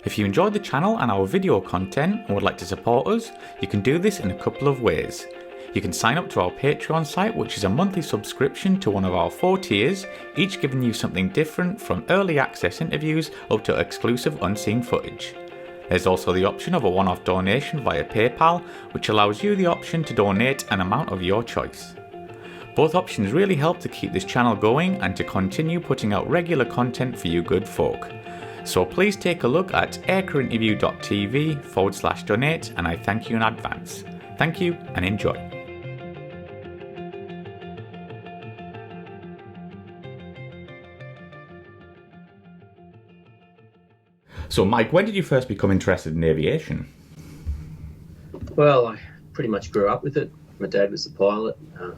If you enjoyed the channel and our video content and would like to support us, you can do this in a couple of ways. You can sign up to our Patreon site, which is a monthly subscription to one of our 4 tiers, each giving you something different from early access interviews up to exclusive unseen footage. There's also the option of a one-off donation via PayPal, which allows you the option to donate an amount of your choice. Both options really help to keep this channel going and to continue putting out regular content for you good folk. So please take a look at aircrewinterview.tv/donate, and I thank you in advance. Thank you and enjoy. So Mike, when did you first become interested in aviation? Well, I pretty much grew up with it. My dad was a pilot, a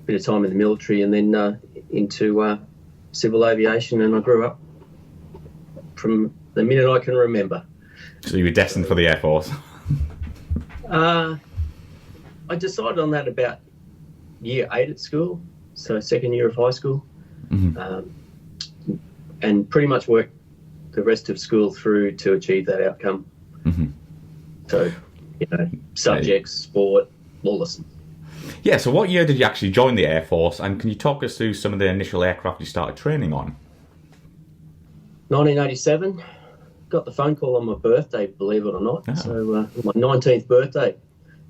bit of time in the military, and then into civil aviation, and I grew up from the minute I can remember. So you were destined for the Air Force? I decided on that about year 8 at school, so second year of high school, and pretty much worked the rest of school through to achieve that outcome. So, subjects, sport, all this. Yeah, so what year did you actually join the Air Force, and can you talk us through some of the initial aircraft you started training on? 1987, got the phone call on my birthday, believe it or not. Oh. So my 19th birthday.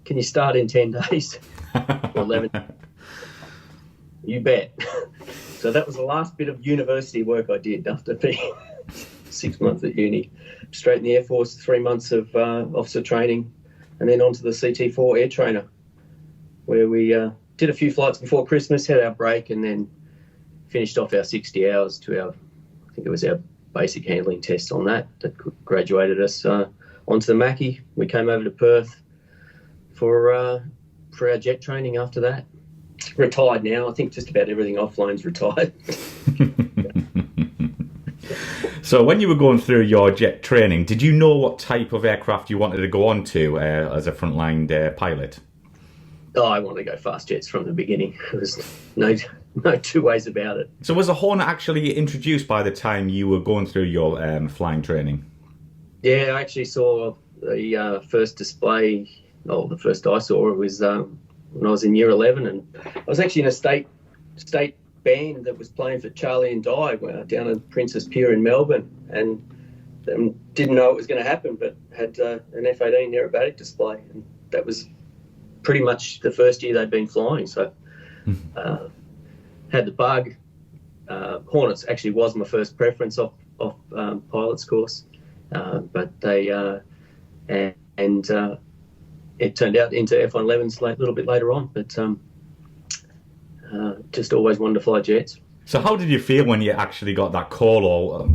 Can you start in 10 days? Or 11. You bet. So that was the last bit of university work I did after being 6 months at uni. Straight in the Air Force, 3 months of officer training, and then on to the CT4 air trainer, where we did a few flights before Christmas, had our break, and then finished off our 60 hours to our, I think it was our basic handling test on that graduated us onto the Mackie. We came over to Perth for our jet training after that. Retired now. I think just about everything offline's retired. So when you were going through your jet training, did you know what type of aircraft you wanted to go on to as a frontline pilot? Oh, I wanted to go fast jets from the beginning. There was no two ways about it. So was a Hornet actually introduced by the time you were going through your flying training? Yeah, I actually saw the first display, the first I saw it was when I was in year 11, and I was actually in a state band that was playing for Charlie and Di down at Princess Pier in Melbourne, and didn't know it was going to happen, but had an F-18 aerobatic display, and that was pretty much the first year they'd been flying. So had the bug. Hornets actually was my first preference off pilot's course, but they it turned out into F-111s a little bit later on, but just always wanted to fly jets. So how did you feel when you actually got that call or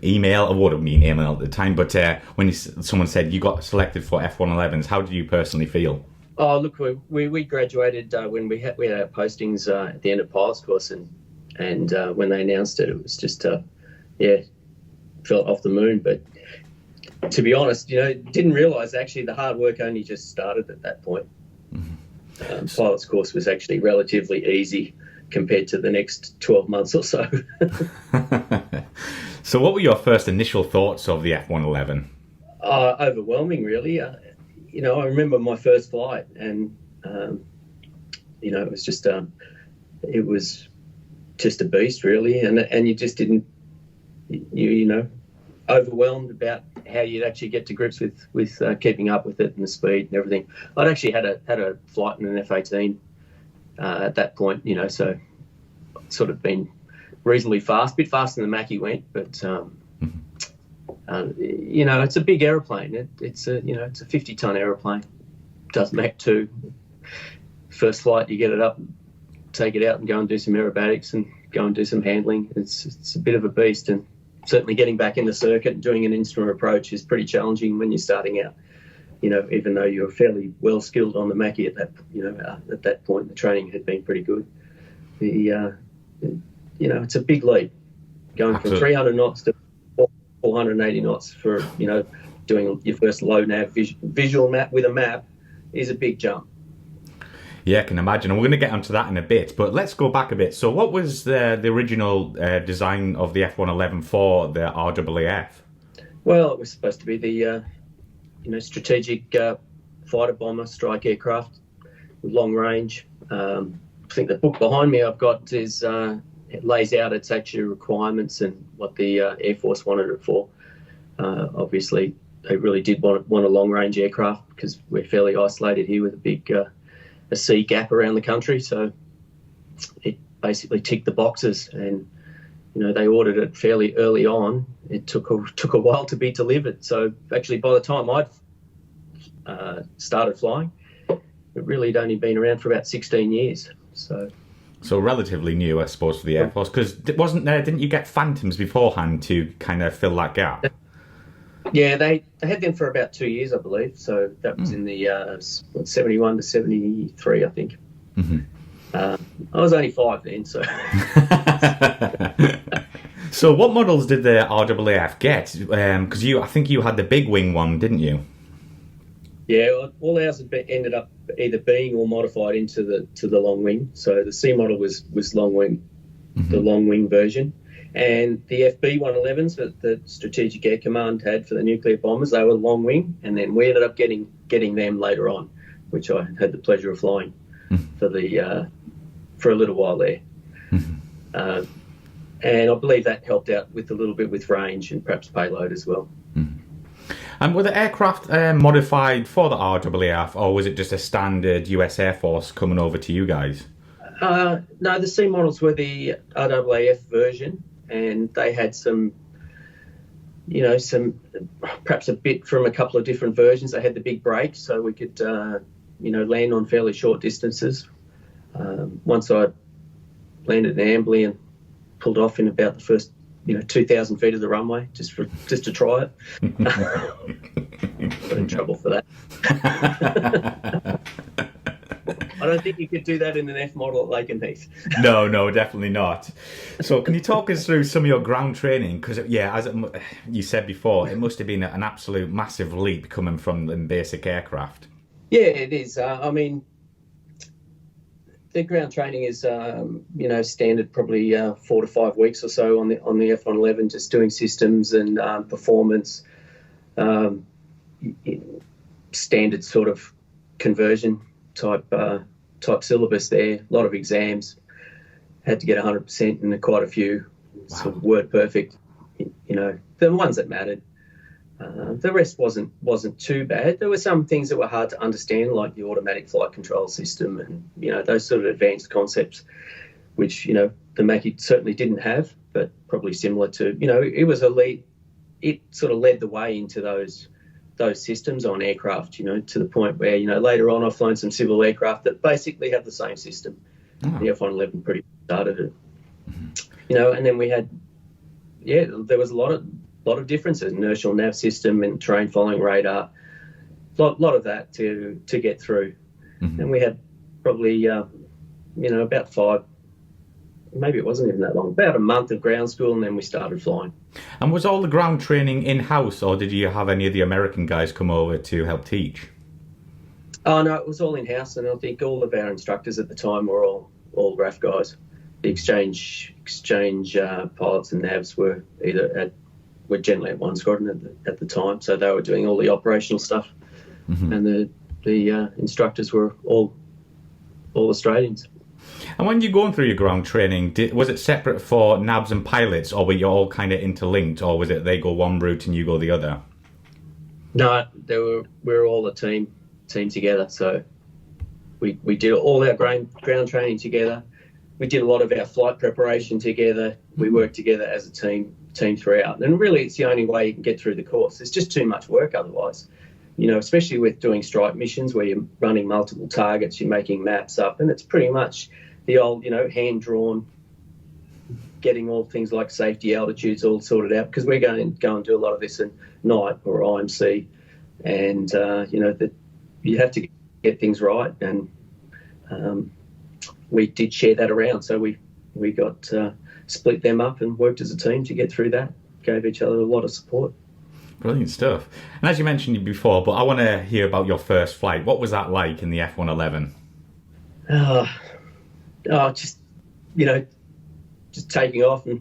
email? I wouldn't mean email at the time, but when someone said you got selected for F-111s, how did you personally feel? Oh, look, we graduated when we had our postings at the end of pilot's course, and when they announced it, it was just felt off the moon. But to be honest, didn't realise actually the hard work only just started at that point. Pilot's course was actually relatively easy compared to the next 12 months or so. So what were your first initial thoughts of the F-111? Overwhelming, really. I remember my first flight, and it was just a beast, really, and you just didn't, overwhelmed about how you'd actually get to grips with keeping up with it and the speed and everything. I'd actually had a flight in an F-18 at that point, so sort of been reasonably fast, a bit faster than the Mackie went, but it's a big aeroplane. It's a 50-ton aeroplane. Does Mach 2. First flight, you get it up, take it out, and go and do some aerobatics and go and do some handling. It's a bit of a beast, and certainly getting back in the circuit and doing an instrument approach is pretty challenging when you're starting out. Even though you're fairly well skilled on the Mackie at that point, the training had been pretty good. It's a big leap, going Absolutely. From 300 knots to 480 knots for doing your first low nav visual map with a map is a big jump. Yeah, I can imagine. And we're going to get onto that in a bit, but let's go back a bit. So what was the original design of the F-111 for the RAAF? Well, it was supposed to be the strategic fighter bomber strike aircraft with long range. I think the book behind me I've got is it lays out its actual requirements and what the Air Force wanted it for. Obviously, they really did want a long range aircraft because we're fairly isolated here with a big a sea gap around the country. So it basically ticked the boxes, and they ordered it fairly early on. It took a while to be delivered. So actually, by the time I'd started flying, it really had only been around for about 16 years. So relatively new, I suppose, for the Air Force. Because didn't you get Phantoms beforehand to kind of fill that gap? Yeah, they had them for about 2 years, I believe. So that was in the 71 to 73, I think. Mm-hmm. I was only 5 then, so. So what models did the RAAF get? Because I think you had the big wing one, didn't you? Yeah, all ours ended up either being or modified into the long wing. So the C model was long wing, mm-hmm. the long wing version, and the FB-111s that the Strategic Air Command had for the nuclear bombers, they were long wing, and then we ended up getting them later on, which I had the pleasure of flying mm-hmm. For a little while there, mm-hmm. And I believe that helped out with a little bit with range and perhaps payload as well. Mm-hmm. And were the aircraft modified for the RAAF, or was it just a standard US Air Force coming over to you guys? No, the C models were the RAAF version, and they had some perhaps a bit from a couple of different versions. They had the big brakes, so we could, land on fairly short distances. Once I landed in Amberley and pulled off in about the first 2,000 feet of the runway just to try it. Got in trouble for that. I don't think you could do that in an F model at Lake and Heath. No, definitely not. So can you talk us through some of your ground training? Because, as you said before, it must have been an absolute massive leap coming from the basic aircraft. Yeah, it is. The ground training is, standard probably 4 to 5 weeks or so on the F-111, just doing systems and performance, standard sort of conversion type syllabus there. A lot of exams. Had to get 100% and quite a few sort of word perfect. The ones that mattered. The rest wasn't too bad. There were some things that were hard to understand, like the automatic flight control system and those sort of advanced concepts, which the Mackie certainly didn't have, but probably similar to it was a lead. It sort of led the way into those systems on aircraft. To the point where later on I've flown some civil aircraft that basically have the same system. Oh. The F-111 pretty started it. Mm-hmm. And then we had there was a lot of differences, inertial nav system and terrain following radar, lot of that to get through. Mm-hmm. And we had probably, about 5, maybe it wasn't even that long, about a month of ground school, and then we started flying. And was all the ground training in-house, or did you have any of the American guys come over to help teach? Oh, no, it was all in-house, and I think all of our instructors at the time were all RAAF guys. The exchange pilots and navs were we're generally at one squadron at the time, so they were doing all the operational stuff, mm-hmm. and the instructors were all Australians. And when you're going through your ground training, was it separate for navs and pilots, or were you all kind of interlinked, or was it they go one route and you go the other? No, we were all a team together. So we did all our ground training together. We did a lot of our flight preparation together. We worked together as a team throughout. And really, it's the only way you can get through the course. It's just too much work otherwise. Especially with doing strike missions where you're running multiple targets, you're making maps up, and it's pretty much the old, hand-drawn, getting all things like safety altitudes all sorted out, because we're going to go and do a lot of this at night or IMC, and, that you have to get things right, and we did share that around. So we got split them up and worked as a team to get through that, gave each other a lot of support. Brilliant stuff. And as you mentioned before, but I want to hear about your first flight. What was that like in the F-111? Just taking off and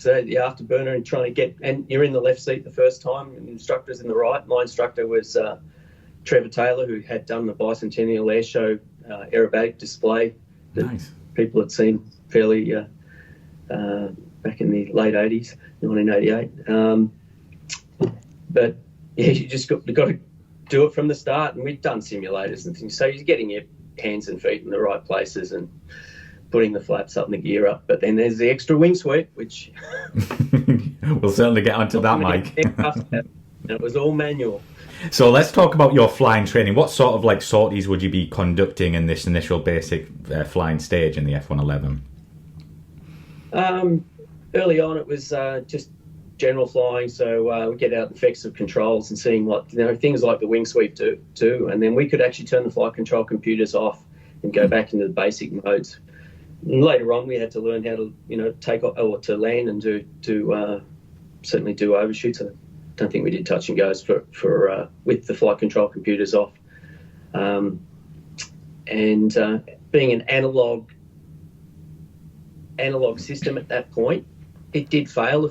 the afterburner and trying to get, and you're in the left seat the first time, and the instructor's in the right. My instructor was Trevor Taylor, who had done the Bicentennial Air Show aerobatic display that Nice. people had seen fairly back in the late 80s, 1988. But yeah, you just got to do it from the start, and we've done simulators and things. So you're getting your hands and feet in the right places and putting the flaps up and the gear up. But then there's the extra wing sweep, which we'll certainly get onto that, Mike. It was all manual. So let's talk about your flying training. What sort of like sorties would you be conducting in this initial basic flying stage in the F-111? Early on, it was just general flying. So we get out effects of controls and seeing what, things like the wing sweep do. And then we could actually turn the flight control computers off and go back into the basic modes. And later on, we had to learn how to, take off or to land and certainly do overshoots. I don't think we did touch and goes for with the flight control computers off. And being an analog system at that point, it did fail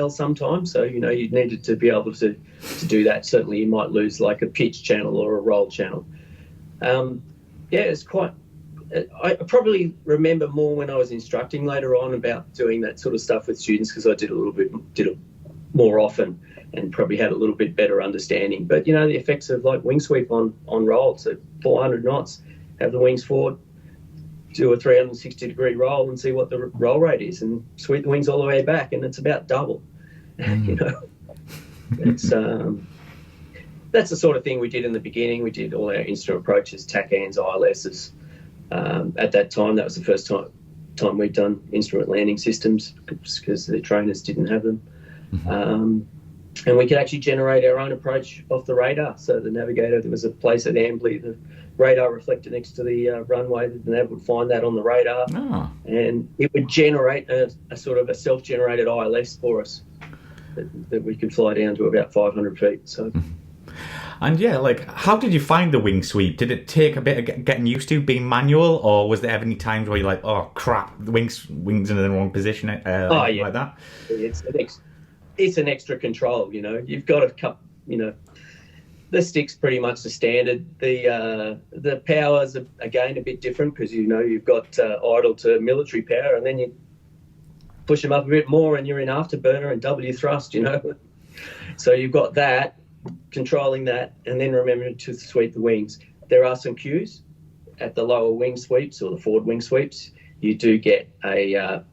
sometimes. So you needed to be able to do that. Certainly, you might lose like a pitch channel or a roll channel. It's quite. I probably remember more when I was instructing later on about doing that sort of stuff with students, because I did it more often and probably had a little bit better understanding. But the effects of like wing sweep on roll, so 400 knots, have the wings forward, do a 360-degree roll and see what the roll rate is, and sweep the wings all the way back, and it's about double. It's that's the sort of thing we did in the beginning. We did all our instrument approaches, TACANs, ILSs. At that time, that was the first time we'd done instrument landing systems, because the trainers didn't have them. And we could actually generate our own approach off the radar. So the navigator, there was a place at Ambley, the radar reflector next to the runway, the nav would find that on the radar, and it would generate a sort of a self-generated ILS for us that we could fly down to about 500 feet. So. And how did you find the wing sweep? Did it take a bit of getting used to being manual, or was there ever any times where you're like, oh crap, the wings in the wrong position, like that? It's an extra control, You've got a cup, the stick's pretty much the standard. The powers are again a bit different, because you've got idle to military power, and then you push them up a bit more, and you're in afterburner and W thrust, So you've got that, controlling that, and then remembering to sweep the wings. There are some cues at the lower wing sweeps or the forward wing sweeps. You do get a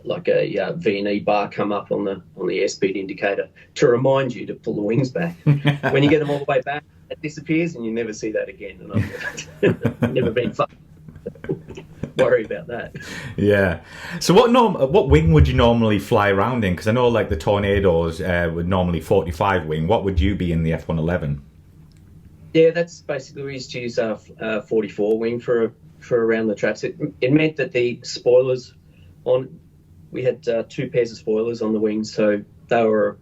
V&E bar come up on the airspeed indicator to remind you to pull the wings back. When you get them all the way back, it disappears and you never see that again. And I've never been worry about that. Yeah. So what wing would you normally fly around in? Because I know the Tornadoes would normally 45 wing. What would you be in the F-111? Yeah, that's basically, we used to use 44 wing for around the traps. It meant that the spoilers we had 2 pairs of spoilers on the wings, so they were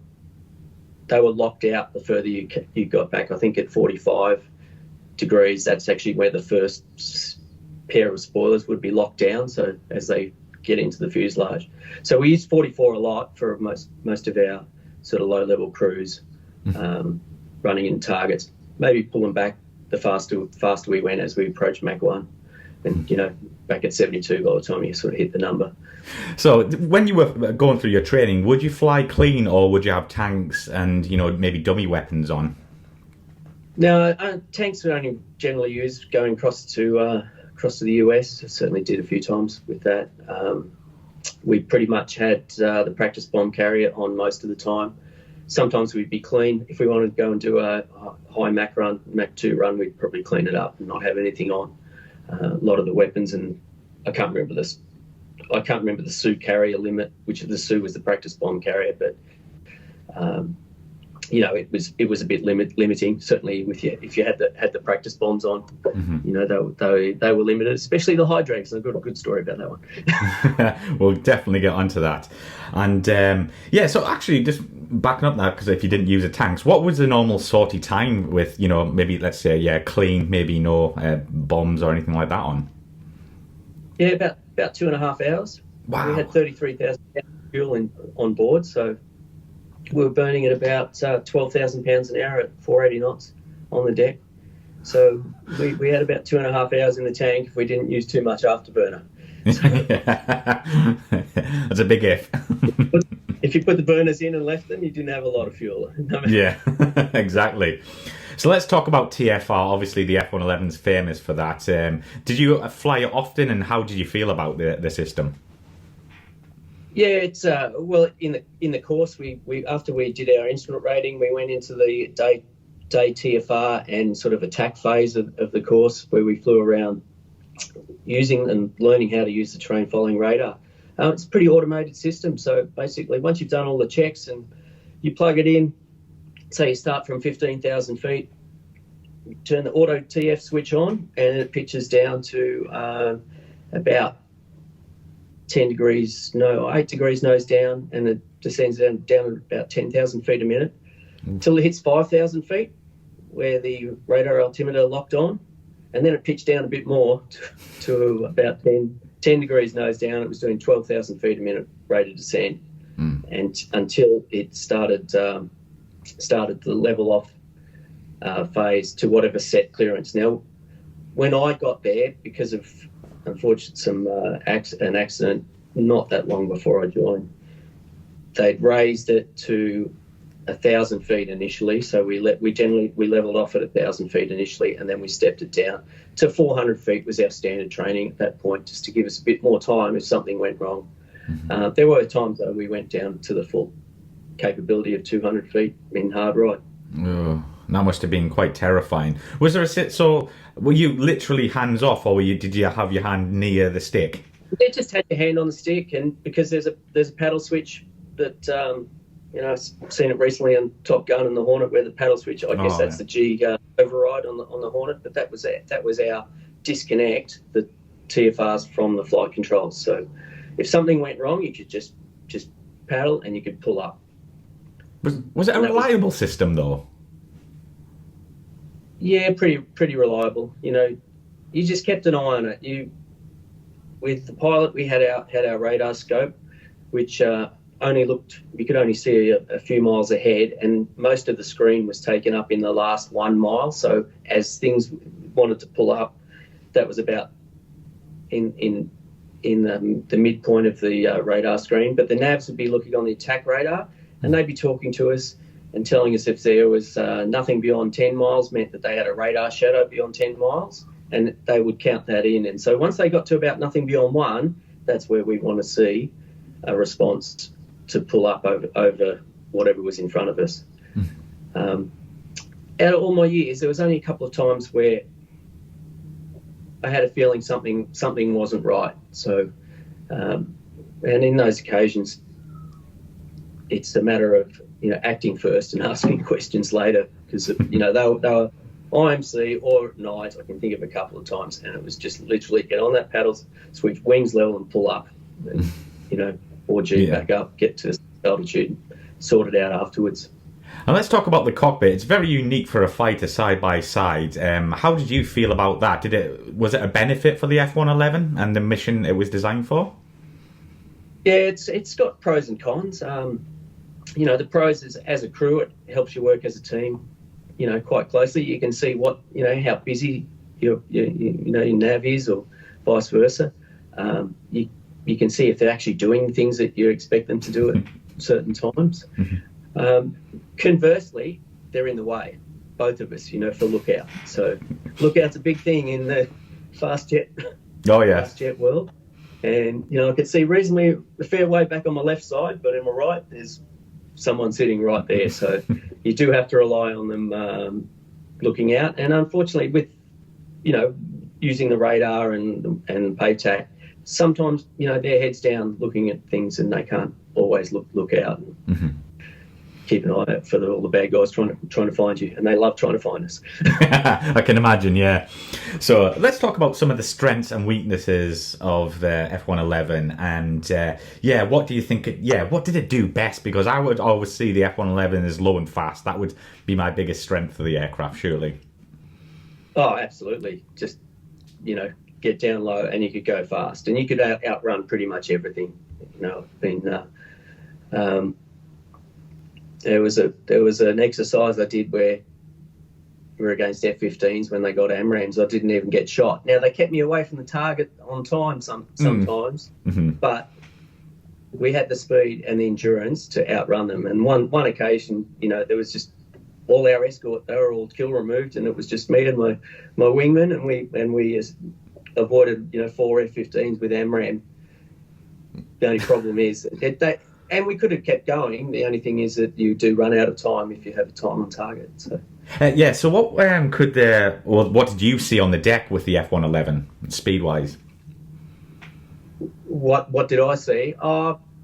locked out the further you got back. I think at 45 degrees, that's actually where the first pair of spoilers would be locked down, so as they get into the fuselage. So we used 44 a lot for most of our sort of low-level crews, running in targets, maybe pulling back the faster we went as we approached Mach 1. And, back at 72 by the time you sort of hit the number. So when you were going through your training, would you fly clean, or would you have tanks and, maybe dummy weapons on? No, tanks were only generally used going across to the US. I certainly did a few times with that. We pretty much had the practice bomb carrier on most of the time. Sometimes we'd be clean. If we wanted to go and do a high Mach 2 run, we'd probably clean it up and not have anything on. A lot of the weapons, and I can't remember the Sioux carrier limit, which the Sioux was the practice bomb carrier, but it was a bit limiting. Certainly, if you had the practice bombs on, they were limited, especially the high drags. I've got a good story about that one. We'll definitely get onto that. And so actually, just backing up that, because if you didn't use the tanks, what was the normal sortie time with maybe let's say clean, maybe no bombs or anything like that on? Yeah, about 2.5 hours. Wow. We had 33,000 fuel on board, so we were burning at about 12,000 pounds an hour at 480 knots on the deck. So we had about 2.5 hours in the tank if we didn't use too much afterburner. That's a big if. If you put the burners in and left them, you didn't have a lot of fuel. Yeah, exactly. So let's talk about TFR. Obviously, the F-111 is famous for that. Did you fly it often, and how did you feel about the system? Yeah, it's well, in the course, we after we did our instrument rating, we went into the day TFR and sort of attack phase of the course, where we flew around using and learning how to use the terrain following radar. It's a pretty automated system, so basically once you've done all the checks and you plug it in, say you start from 15,000 feet, you turn the auto TF switch on and it pitches down to about 8 degrees nose down, and it descends down about 10,000 feet a minute until it hits 5,000 feet where the radar altimeter locked on, and then it pitched down a bit more to about 10 degrees nose down. It was doing 12,000 feet a minute rate of descent, and until it started the level off phase to whatever set clearance. Now, when I got there, because of unfortunately an accident not that long before I joined, they'd raised it to 1,000 feet initially. So we leveled off at 1,000 feet initially, and then we stepped it down to 400 feet was our standard training at that point, just to give us a bit more time if something went wrong. There were times though we went down to the full capability of 200 feet in hard ride. Oh, that must have been quite terrifying. Was there so were you literally hands off, or did you have your hand near the stick? You just had your hand on the stick, and because there's a paddle switch that I've seen it recently on Top Gun and the Hornet, where the paddle switch, I guess that's the G override on the Hornet, but that was our disconnect the TFRs from the flight controls. So if something went wrong, you could just paddle and you could pull up. Was it a reliable system though? Yeah, pretty reliable. You just kept an eye on it. With the pilot, we had our radar scope, which you could only see a few miles ahead, and most of the screen was taken up in the last 1 mile. So as things wanted to pull up, that was about in the midpoint of the radar screen. But the navs would be looking on the attack radar, and they'd be talking to us and telling us if there was nothing beyond 10 miles meant that they had a radar shadow beyond 10 miles, and they would count that in. And so once they got to about nothing beyond 1, that's where we want to see a response to pull up over whatever was in front of us. Out of all my years, there was only a couple of times where I had a feeling something wasn't right. So, and in those occasions, it's a matter of acting first and asking questions later, because they were IMC or at night. I can think of a couple of times, and it was just literally get on that paddle switch, wings level, and pull up, and 4G back up, get to altitude, sort it out afterwards. And let's talk about the cockpit. It's very unique for a fighter side by side. How did you feel about that? Was it a benefit for the F-111 and the mission it was designed for? Yeah, it's got pros and cons. The pros is, as a crew, it helps you work as a team, quite closely. You can see how busy your nav is, or vice versa. You can see if they're actually doing things that you expect them to do at certain times. Conversely, they're in the way, both of us, for lookout. So lookout's a big thing in the fast jet world. And, I could see reasonably a fair way back on my left side, but on my right, there's someone sitting right there. So you do have to rely on them looking out. And unfortunately, with, using the radar and PATAC, sometimes, their head's down looking at things, and they can't always look out and keep an eye out for all the bad guys trying to find you, and they love trying to find us. I can imagine, yeah. So let's talk about some of the strengths and weaknesses of the F-111, and what do you think? What did it do best? Because I would always see the F-111 as low and fast. That would be my biggest strength for the aircraft, surely. Oh, absolutely. Just get down low and you could go fast, and you could outrun pretty much everything. I've been There was an exercise I did where we were against F-15s when they got AMRAAMs. I didn't even get shot. Now, they kept me away from the target on time sometimes, but we had the speed and the endurance to outrun them. And one occasion, there was just all our escort, they were all kill removed, and it was just me and my wingman, and we avoided 4 F-15s with AMRAAM. The only problem is and we could have kept going. The only thing is that you do run out of time if you have a time on target. So. So what what did you see on the deck with the F-111 speed-wise? What did I see?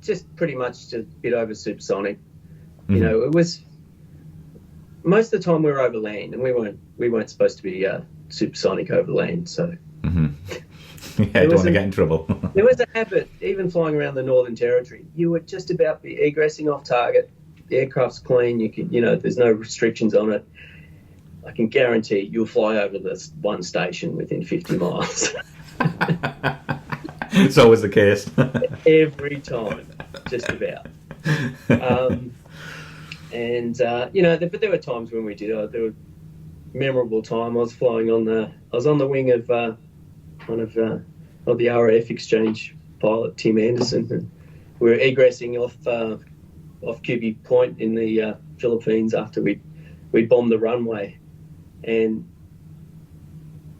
Just pretty much just a bit over supersonic. It was most of the time we were over land, and we weren't supposed to be supersonic over land. So. Yeah, don't want to get in trouble. There was a habit, even flying around the Northern Territory, you would just about be egressing off target. The aircraft's clean. You can, there's no restrictions on it. I can guarantee you'll fly over this one station within 50 miles. It's always the case. Every time, just about. But there were times when we did. There were memorable time. I was on the wing of one of the RAAF exchange pilot Tim Anderson, and we were egressing off Cuby Point in the Philippines after we bombed the runway. And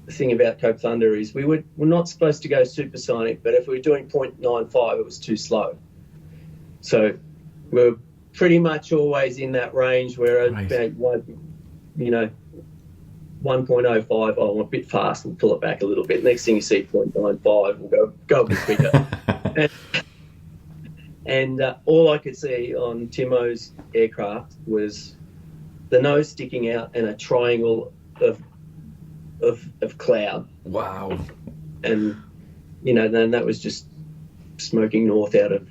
the thing about Cope Thunder is we're not supposed to go supersonic, but if we were doing 0.95, it was too slow. So we're pretty much always in that range where about 1.05, I'm a bit fast, we'll pull it back a little bit. Next thing you see 0.95, we'll go a bit quicker. and all I could see on Timo's aircraft was the nose sticking out and a triangle of cloud. Wow. And then that was just smoking north out of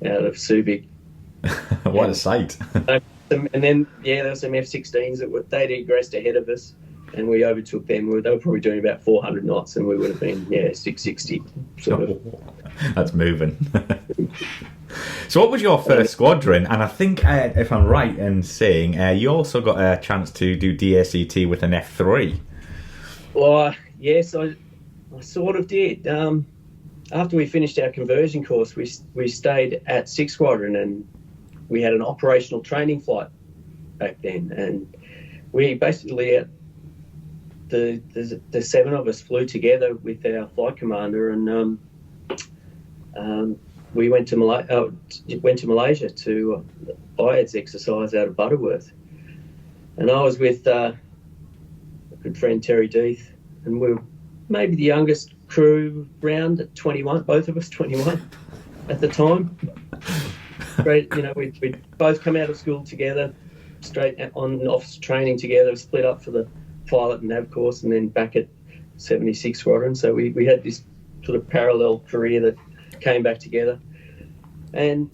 Subic. What a sight. And then, there were some F-16s they'd egressed ahead of us, and we overtook them. They were probably doing about 400 knots, and we would have been, 660 sort of. That's moving. So what was your first squadron? And I think, if I'm right in saying, you also got a chance to do DACT with an F-3. Well, yes, I sort of did. After we finished our conversion course, we stayed at 6th Squadron, and we had an operational training flight back then, and we basically the 7 of us flew together with our flight commander, and we went to Malaysia to IADS exercise out of Butterworth, and I was with a good friend Terry Deeth, and we were maybe the youngest crew round at 21, both of us 21 at the time. Great, we'd both come out of school together, straight on officer training together, split up for the pilot and nav course, and then back at 76 Squadron. So we had this sort of parallel career that came back together. And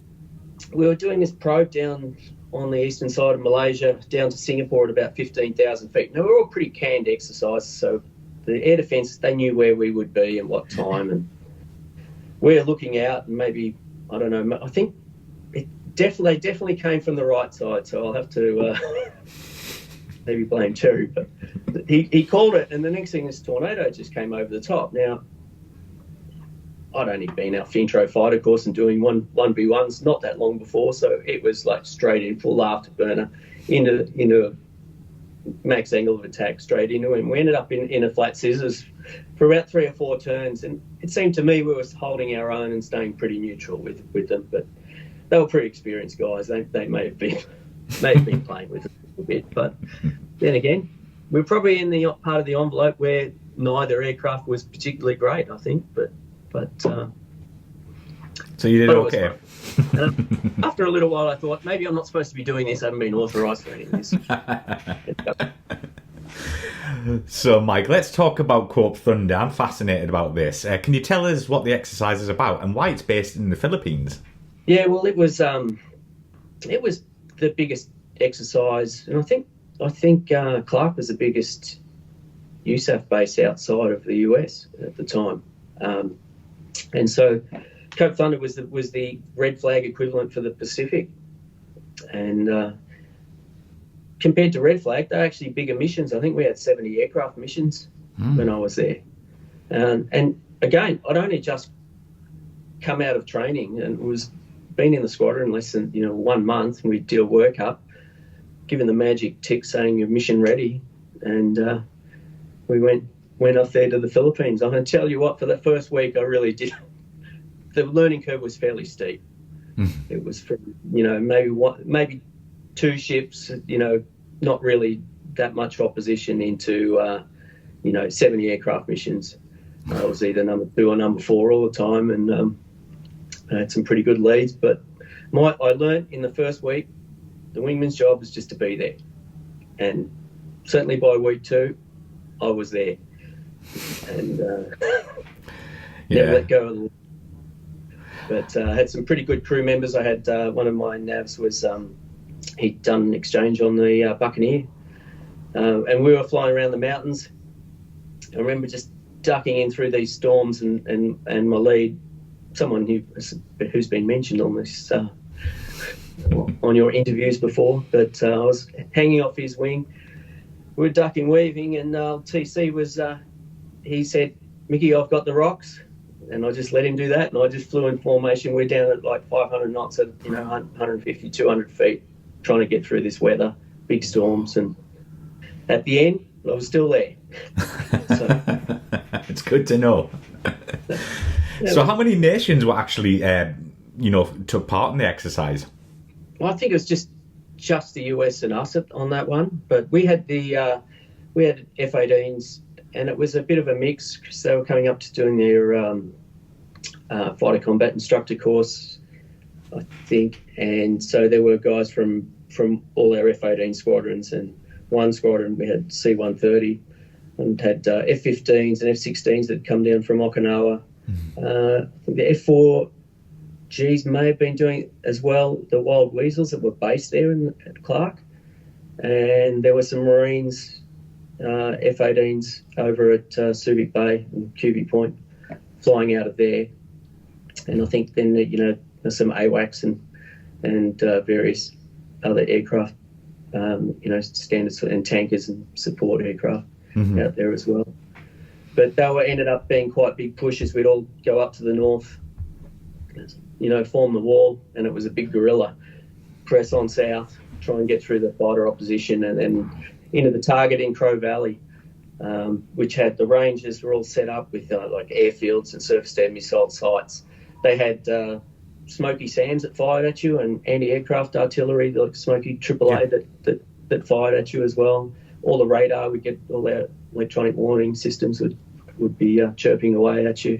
we were doing this probe down on the eastern side of Malaysia, down to Singapore at about 15,000 feet. Now, we were all pretty canned exercises, so the air defence, they knew where we would be and what time. And we were looking out, and maybe, I don't know, I think they definitely came from the right side, so I'll have to maybe blame Terry. But he called it, and the next thing, this tornado just came over the top. Now, I'd only been out Fintro fighter course and doing 1v1s not that long before, so it was like straight in, full afterburner, into a max angle of attack, straight into him. We ended up in a flat scissors for about 3 or 4 turns, and it seemed to me we were holding our own and staying pretty neutral with them, but they were pretty experienced guys. They may have been playing with it a little bit, but then again, we're probably in the part of the envelope where neither aircraft was particularly great, I think, but so you did okay. After a little while, I thought maybe I'm not supposed to be doing this. I haven't been authorised for any of this. So, Mike, let's talk about Cope Thunder. I'm fascinated about this. Can you tell us what the exercise is about and why it's based in the Philippines? Yeah, well, it was the biggest exercise, and I think Clark was the biggest USAF base outside of the US at the time. And so Cape Thunder was the red flag equivalent for the Pacific, and compared to red flag, they're actually bigger missions. I think we had 70 aircraft missions when I was there, and again, I'd only just come out of training and was been in the squadron less than 1 month, and we did a workup, given the magic tick saying you're mission ready, and we went off there to the Philippines. I'm going to tell you what, for the first week, I really did. The learning curve was fairly steep. It was from maybe 2 ships, not really that much opposition into 70 aircraft missions. I was either number 2 or number 4 all the time, and I had some pretty good leads. But I learned in the first week, the wingman's job is just to be there, and certainly by week 2, I was there, and never let go of the. But I had some pretty good crew members. I had one of my navs was he'd done an exchange on the Buccaneer, and we were flying around the mountains. I remember just ducking in through these storms, and my lead, someone who's been mentioned on this on your interviews before, but I was hanging off his wing. We were ducking, weaving, and TC was he said, "Mickey, I've got the rocks." And I just let him do that, and I just flew in formation. We're down at like 500 knots at 150, 200 feet, trying to get through this weather, big storms, and at the end, I was still there. So, it's good to know. So, how many nations were actually, took part in the exercise? Well, I think it was just the US and us on that one, but we had we had F-18s. And it was a bit of a mix because they were coming up to doing their fighter combat instructor course, I think. And so there were guys from all our F-18 squadrons, and one squadron we had C-130 and had F-15s and F-16s that had come down from Okinawa. I think the F-4Gs may have been doing it as well, the Wild Weasels that were based there at Clark. And there were some Marines, F-18s over at Subic Bay and Cubic Point, flying out of there, and I think then there's some AWACS and various other aircraft, standards and tankers and support aircraft out there as well. But they ended up being quite big pushes. We'd all go up to the north, form the wall, and it was a big guerrilla press on south, try and get through the fighter opposition, and then into the target in Crow Valley, which had the ranges were all set up with like airfields and surface to air missile sites. They had Smoky SAMs that fired at you, and anti-aircraft artillery, like Smoky AAA that fired at you as well. All the radar, we get all our electronic warning systems would be chirping away at you.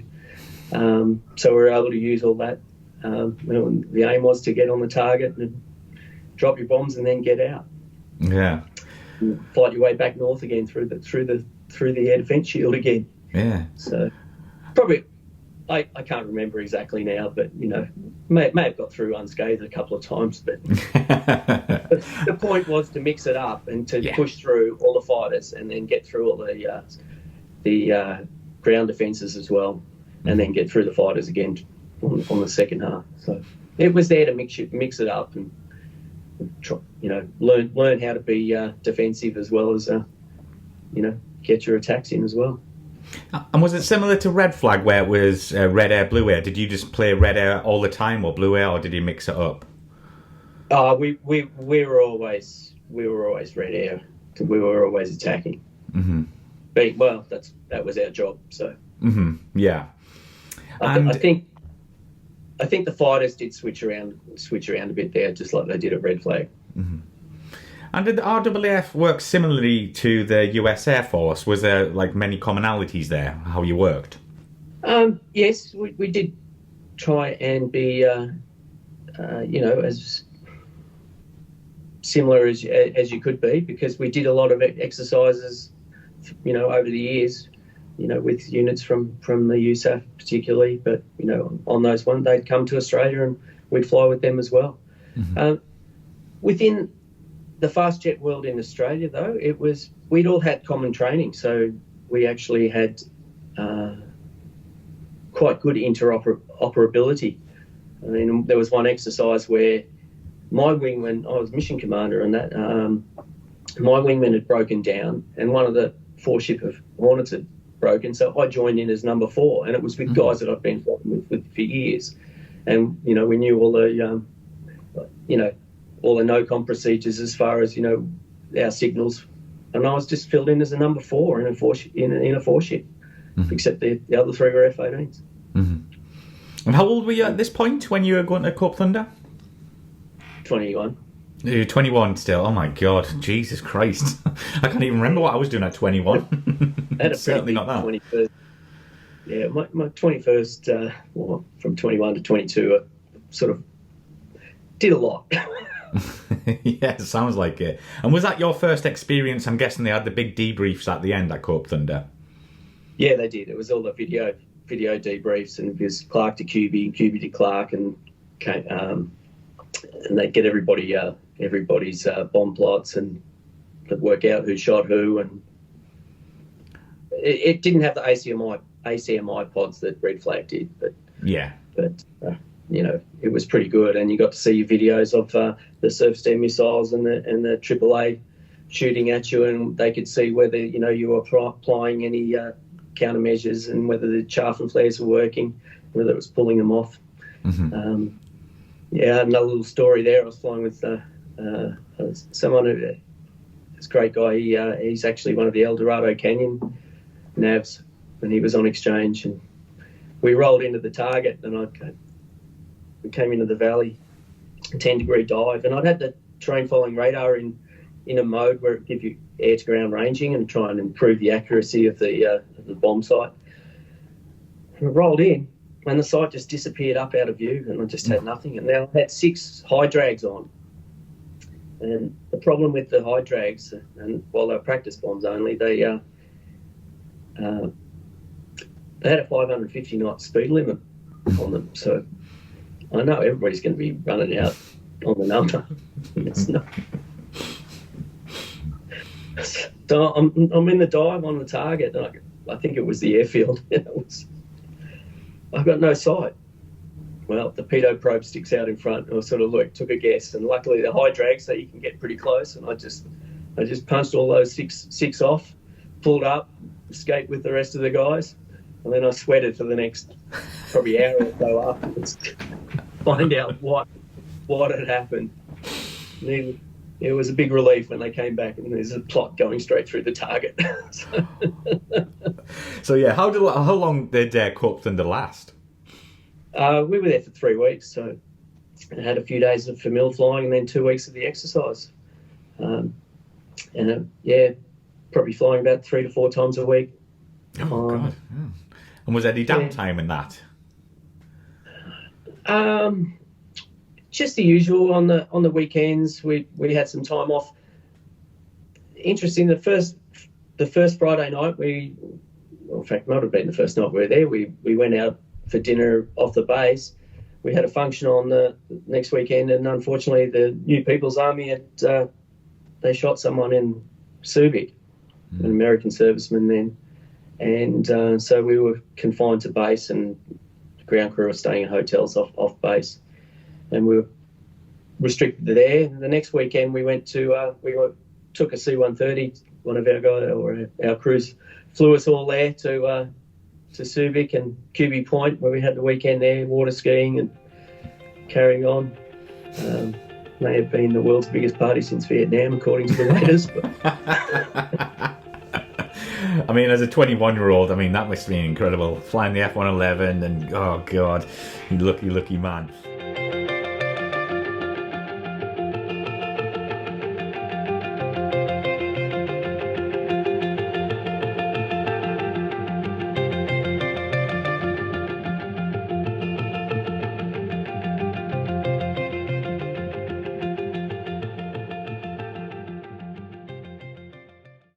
So we were able to use all that. The aim was to get on the target and drop your bombs and then get out. Yeah. Fight your way back north again through the air defence shield again. Yeah. So probably I can't remember exactly now, but may have got through unscathed a couple of times. But the point was to mix it up and to push through all the fighters and then get through all the ground defences as well, and then get through the fighters again on the second half. So it was there to mix it up and learn how to be defensive as well as get your attacks in as well. And was it similar to Red Flag, where it was red air, blue air? Did you just play red air all the time, or blue air, or did you mix it up? We were always red air. We were always attacking. Mm-hmm. But that was our job. So yeah, I think the fighters did switch around a bit there, just like they did at Red Flag. Mm-hmm. And did the RAAF work similarly to the US Air Force? Was there like many commonalities there, how you worked? Yes, we did try and be, as similar as you could be, because we did a lot of exercises, over the years, with units from the USAF particularly. But, on those ones, they'd come to Australia and we'd fly with them as well. Mm-hmm. Within the fast jet world in Australia, though, we'd all had common training. So we actually had quite good interoperability. I mean, there was one exercise where my wingman, I was mission commander, and that my wingman had broken down, and one of the 4-ship of Hornets had broken, so I joined in as number 4, and it was with guys that I've been flying with for years, and we knew all the all the no-com procedures as far as our signals, and I was just filled in as a number 4 in a 4-ship, except the other 3 were F-18s. And how old were you at this point when you were going to Corp Thunder? 21. You're 21 still. Oh my God, Jesus Christ! I can't even remember what I was doing at 21. I had a Certainly not that. 21st. Yeah, my 21st, from 21 to 22, I sort of did a lot. Yeah, it sounds like it. And was that your first experience? I'm guessing they had the big debriefs at the end at Corp Thunder. Yeah, they did. It was all the video debriefs, and it was Clark to QB and QB to Clark, and they'd get everybody's bomb plots and work out who shot who, and it didn't have the ACMI pods that Red Flag did, but it was pretty good, and you got to see videos of the surface-to-air missiles and the AAA shooting at you, and they could see whether you were applying any countermeasures and whether the chaff and flares were working, whether it was pulling them off. I had another little story there. I was flying with someone this great guy. He's actually one of the El Dorado Canyon navs, and he was on exchange, and we rolled into the target, and we came into the valley, a 10-degree dive, and I'd had the terrain following radar in a mode where it gives you air-to-ground ranging and try and improve the accuracy of the bomb site. And I rolled in, and the site just disappeared up out of view, and I just had nothing. And now I had 6 high drags on. And the problem with the high drags, and while they were practice bombs only, they had a 550 knot speed limit on them. So I know everybody's going to be running out on the number. It's not. So I'm in the dive on the target, and I think it was the airfield. I've got no sight. Well, the pedo probe sticks out in front, and I sort of took a guess, and luckily the high drag, so you can get pretty close, and I just punched all those six off, pulled up, escaped with the rest of the guys, and then I sweated for the next probably hour or so afterwards to find out what had happened. And it was a big relief when they came back and there's a plot going straight through the target. So yeah, how long did Corp Thunder last? We were there for 3 weeks, so I had a few days of famil flying and then 2 weeks of the exercise. Probably flying about 3 to 4 times a week. Oh God! Yeah. And was there any downtime in that? Just the usual on the weekends. We had some time off. Interesting. The first Friday night, in fact, might have been the first night we were there. We went out for dinner off the base. We had a function on the next weekend, and unfortunately, the New People's Army they shot someone in Subic, an American serviceman then, and so we were confined to base, and the ground crew were staying in hotels off base. And we were restricted there. The next weekend we went to took a C-130. One of our guys or our crews flew us all there to Subic and QB Point, where we had the weekend there, water skiing and carrying on. May have been the world's biggest party since Vietnam, according to the letters. I mean, as a 21-year-old, I mean, that must be incredible. Flying the F-111 and, oh God, you lucky man.